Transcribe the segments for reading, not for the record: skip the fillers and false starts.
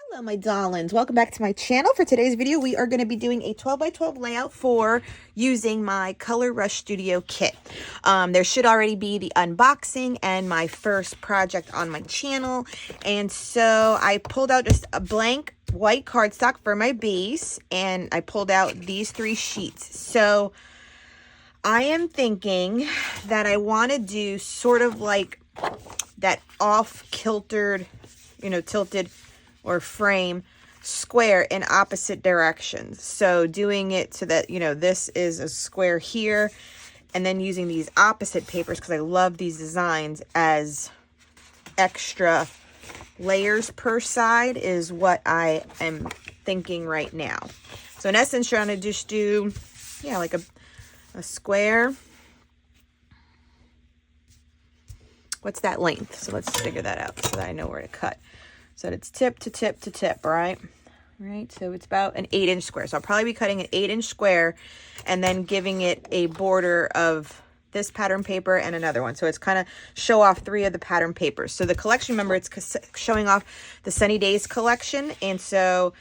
Hello my darlings, welcome back to my channel. For today's video we are going to be doing a 12 by 12 layout for using my ColorRush Studio kit. There should already be the unboxing and my first project on my channel, and so I pulled out just a blank white cardstock for my base and I pulled out these 3 sheets. So I am thinking that I want to do sort of like that off-kiltered, tilted or frame square in opposite directions. So doing it so that, this is a square here, and then using these opposite papers, because I love these designs, as extra layers per side is what I am thinking right now. So in essence, trying to just do, like a square. What's that length? So let's figure that out so that I know where to cut. So that it's tip to tip to tip, right? Right, so it's about an 8-inch square. So I'll probably be cutting an 8-inch square and then giving it a border of this pattern paper and another one. So it's kind of show off 3 of the pattern papers. So the collection, remember, it's showing off the Sunny Days collection. And so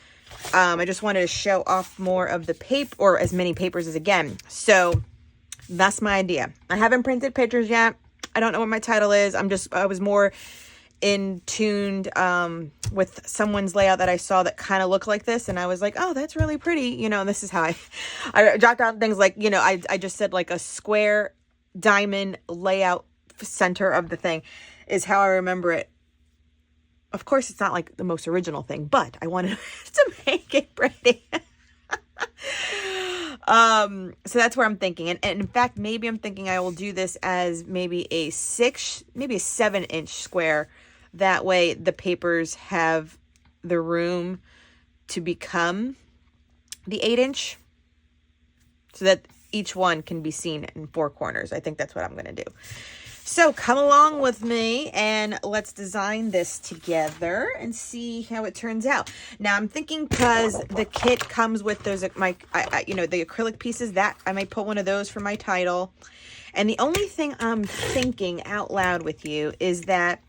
I just wanted to show off more of the paper, or as many papers as again. So that's my idea. I haven't printed pictures yet. I don't know what my title is. I was more in tuned with someone's layout that I saw that kind of looked like this, and I was like, oh, that's really pretty. This is how I jot down things like, I just said like a square diamond layout center of the thing is how I remember it. Of course, it's not like the most original thing, but I wanted to make it pretty. So that's where I'm thinking. And in fact, maybe I'm thinking I will do this as maybe a 7-inch square. That way the papers have the room to become the 8-inch, so that each one can be seen in 4 corners. I think that's what I'm going to do. So come along with me and let's design this together and see how it turns out. Now I'm thinking, because the kit comes with those, the acrylic pieces, that I might put one of those for my title. And the only thing I'm thinking out loud with you is that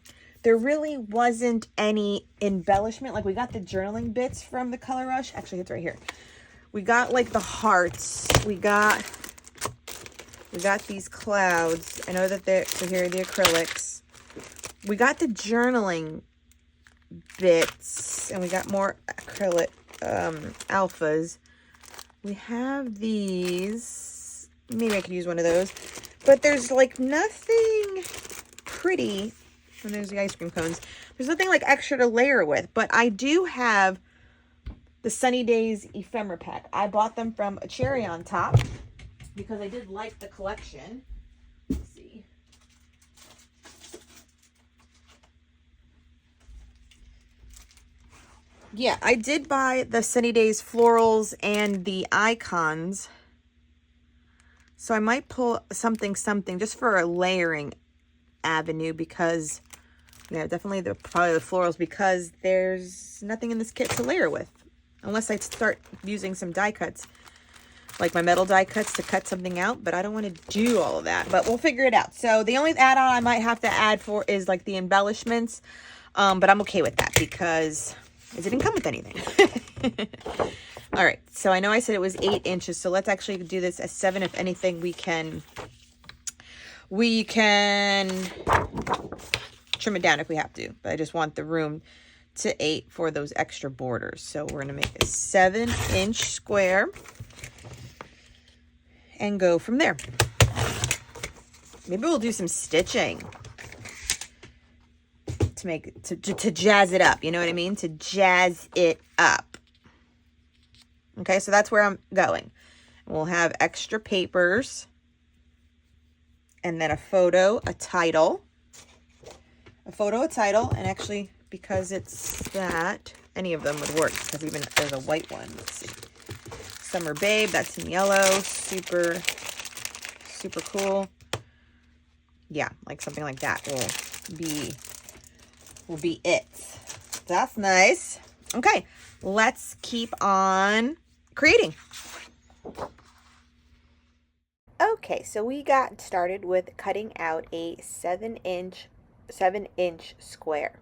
there really wasn't any embellishment. Like, we got the journaling bits from the ColorRush. Actually, it's right here. We got like the hearts. We got these clouds. I know that so here are the acrylics. We got the journaling bits, and we got more acrylic alphas. We have these. Maybe I could use one of those. But there's like nothing pretty. And there's the ice cream cones. There's nothing like extra to layer with. But I do have the Sunny Days ephemera pack. I bought them from a Cherry on Top because I did like the collection. Let's see. Yeah, I did buy the Sunny Days florals and the icons. So I might pull something just for a layering avenue, because definitely probably the florals, because there's nothing in this kit to layer with unless I start using some die cuts, like my metal die cuts, to cut something out. But I don't want to do all of that, but we'll figure it out. So the only add-on I might have to add for is like the embellishments, but I'm okay with that because it didn't come with anything. All right, so I know I said it was 8 inches, so let's actually do this as 7. If anything, we can trim it down if we have to, but I just want the room to 8 for those extra borders. So we're going to make a 7-inch square and go from there. Maybe we'll do some stitching to jazz it up. You know what I mean? To jazz it up. Okay, so that's where I'm going. We'll have extra papers, and then a photo, a title, and actually, because it's that, any of them would work, because even if there's a white one, let's see. Summer Babe, that's in yellow, super, super cool. Yeah, like something like that will be it. That's nice. Okay, let's keep on creating. Okay, so we got started with cutting out a 7-inch 7-inch square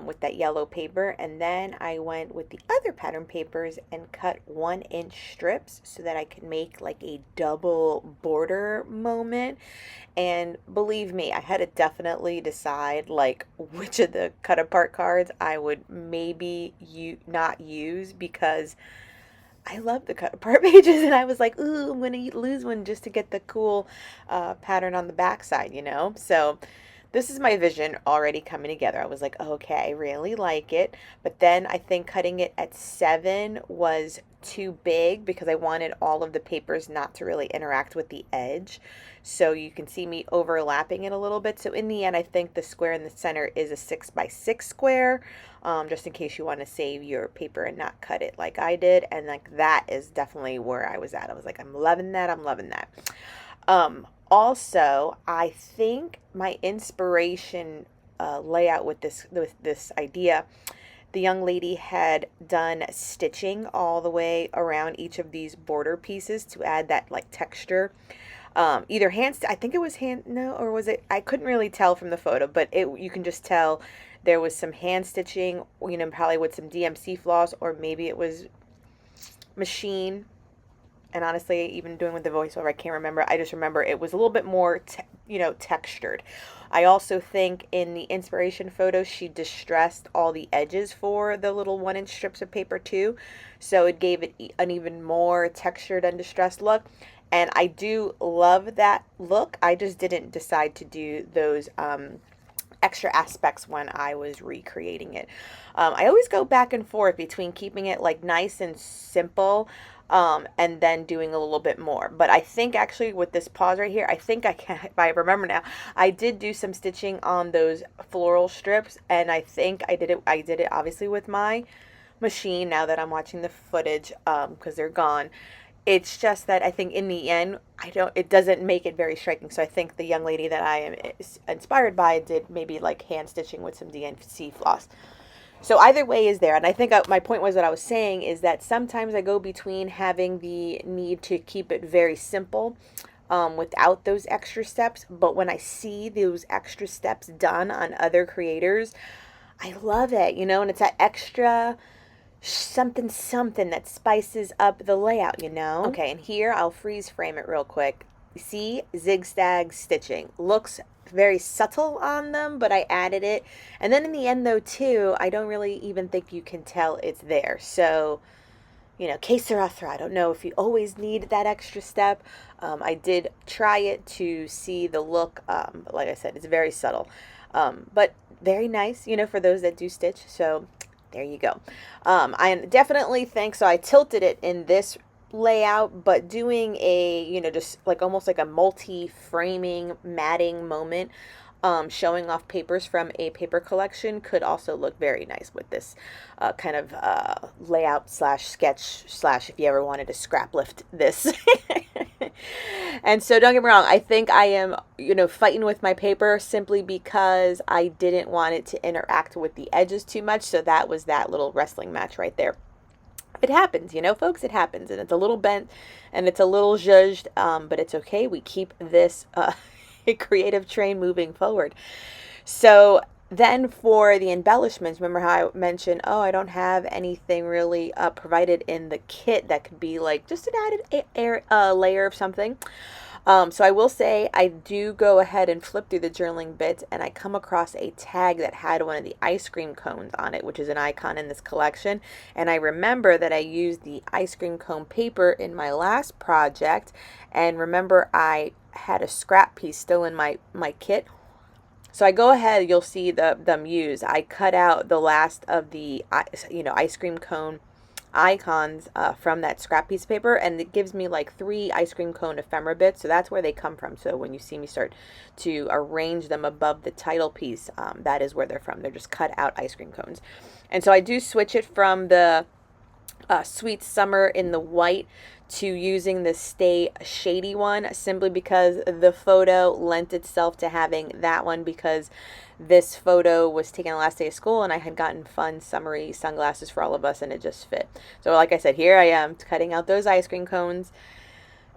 with that yellow paper, and then I went with the other pattern papers and cut 1-inch strips so that I could make like a double border moment. And believe me, I had to definitely decide like which of the cut apart cards I would maybe not use, because I love the cut apart pages, and I was like, ooh, I'm gonna lose one just to get the cool pattern on the back side, you know? So this is my vision already coming together. I was like, okay, I really like it. But then I think cutting it at 7 was too big because I wanted all of the papers not to really interact with the edge. So you can see me overlapping it a little bit. So in the end, I think the square in the center is a 6x6 square, just in case you want to save your paper and not cut it like I did. And like that is definitely where I was at. I was like, I'm loving that. I'm loving that. Also, I think my inspiration layout with this idea, the young lady had done stitching all the way around each of these border pieces to add that like texture. Either I think it was no, or was it, I couldn't really tell from the photo, but you can just tell there was some hand stitching, you know, probably with some DMC floss, or maybe it was machine. And honestly, even doing with the voiceover, I can't remember. I just remember it was a little bit more, textured. I also think in the inspiration photo, she distressed all the edges for the little 1-inch strips of paper too. So it gave it an even more textured and distressed look. And I do love that look. I just didn't decide to do those extra aspects when I was recreating it. I always go back and forth between keeping it like nice and simple, and then doing a little bit more. But I think actually with this pause right here, I think I can, if I remember now, I did do some stitching on those floral strips, and I think I did it obviously with my machine now that I'm watching the footage, because they're gone. It's just that I think in the end, it doesn't make it very striking. So I think the young lady that I am inspired by did maybe like hand stitching with some DNC floss. So either way is there. And I think my point was, what I was saying is that sometimes I go between having the need to keep it very simple without those extra steps. But when I see those extra steps done on other creators, I love it, you know, and it's that extra something that spices up the layout, you know? Okay, and here I'll freeze frame it real quick. See, zigzag stitching. Looks very subtle on them, but I added it. And then in the end though too, I don't really even think you can tell it's there. So, you know, que sera. I don't know if you always need that extra step. I did try it to see the look, but like I said, it's very subtle. But very nice, you know, for those that do stitch. So there you go. I definitely think, so I tilted it in this layout, but doing a, you know, just like almost like a multi-framing matting moment, showing off papers from a paper collection could also look very nice with this kind of layout slash sketch slash, if you ever wanted to scrap lift this. And so don't get me wrong, I think I am, you know, fighting with my paper simply because I didn't want it to interact with the edges too much. So that was that little wrestling match right there. It happens, you know, folks, it happens. And it's a little bent and it's a little zhuzhed, but it's okay. We keep this creative train moving forward. So then for the embellishments, remember how I mentioned, oh, I don't have anything really provided in the kit that could be like just an added layer of something. So I will say I do go ahead and flip through the journaling bits, and I come across a tag that had one of the ice cream cones on it, which is an icon in this collection. And I remember that I used the ice cream cone paper in my last project, and remember I had a scrap piece still in my kit. So I go ahead, you'll see them used. I cut out the last of the, you know, ice cream cone icons from that scrap piece of paper, and it gives me like 3 ice cream cone ephemera bits. So that's where they come from. So when you see me start to arrange them above the title piece, that is where they're from. They're just cut out ice cream cones. And so I do switch it from the Sweet Summer in the white to using the Stay Shady one, simply because the photo lent itself to having that one, because this photo was taken the last day of school and I had gotten fun summery sunglasses for all of us, and it just fit. So like I said, here I am cutting out those ice cream cones,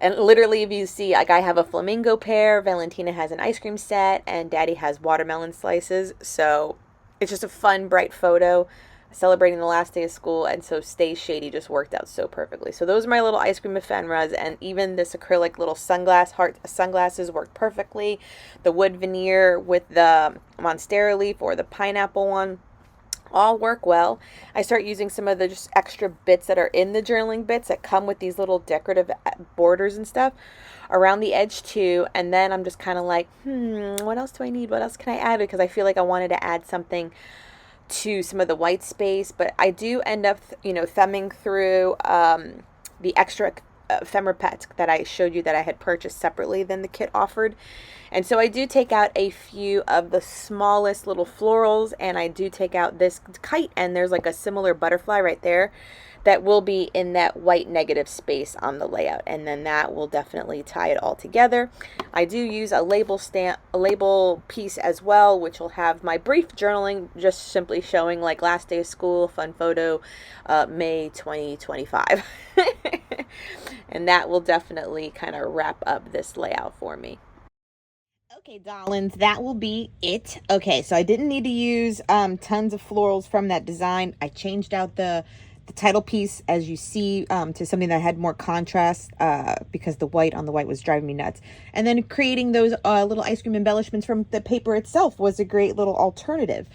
And literally, if you see, like, I have a flamingo pear, Valentina has an ice cream set, and Daddy has watermelon slices. So it's just a fun, bright photo celebrating the last day of school. And so Stay Shady just worked out so perfectly. So those are my little ice cream ephemeras, and even this acrylic little sunglasses worked perfectly. The wood veneer with the monstera leaf or the pineapple one all work well. I start using some of the just extra bits that are in the journaling bits that come with these little decorative borders and stuff around the edge too. And then I'm just kind of like, what else do I need? What else can I add? Because I feel like I wanted to add something to some of the white space, but I do end up, thumbing through the extra ephemera pets that I showed you that I had purchased separately than the kit offered. And so I do take out a few of the smallest little florals, and I do take out this kite, and there's like a similar butterfly right there that will be in that white negative space on the layout, and then that will definitely tie it all together. I do use a label piece as well, which will have my brief journaling, just simply showing like last day of school, fun photo, May 2025. And that will definitely kind of wrap up this layout for me. Okay, darlings, that will be it. Okay, so I didn't need to use tons of florals from that design. I changed out the title piece, as you see, to something that had more contrast because the white on the white was driving me nuts. And then creating those little ice cream embellishments from the paper itself was a great little alternative.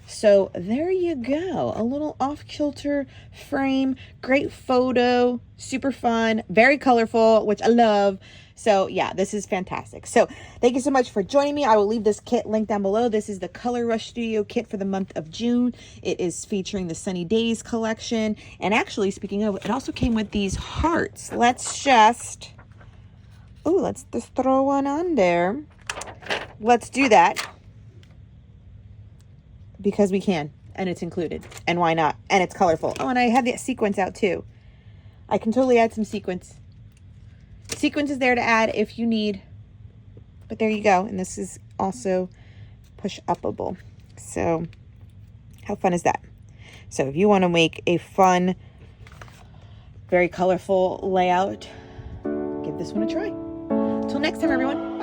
So there you go, a little off-kilter frame, great photo, super fun, very colorful, which I love. So yeah, this is fantastic. So thank you so much for joining me. I will leave this kit linked down below. This is the ColorRush Studio kit for the month of June. It is featuring the Sunny Days collection. And actually, speaking of, it also came with these hearts. Let's just throw one on there. Let's do that. Because we can, and it's included, and why not? And it's colorful. Oh, and I had the sequins out too. I can totally add some sequins. Sequins is there to add if you need, but there you go. And this is also push-upable. So how fun is that? So if you want to make a fun, very colorful layout, give this one a try. Until next time, everyone.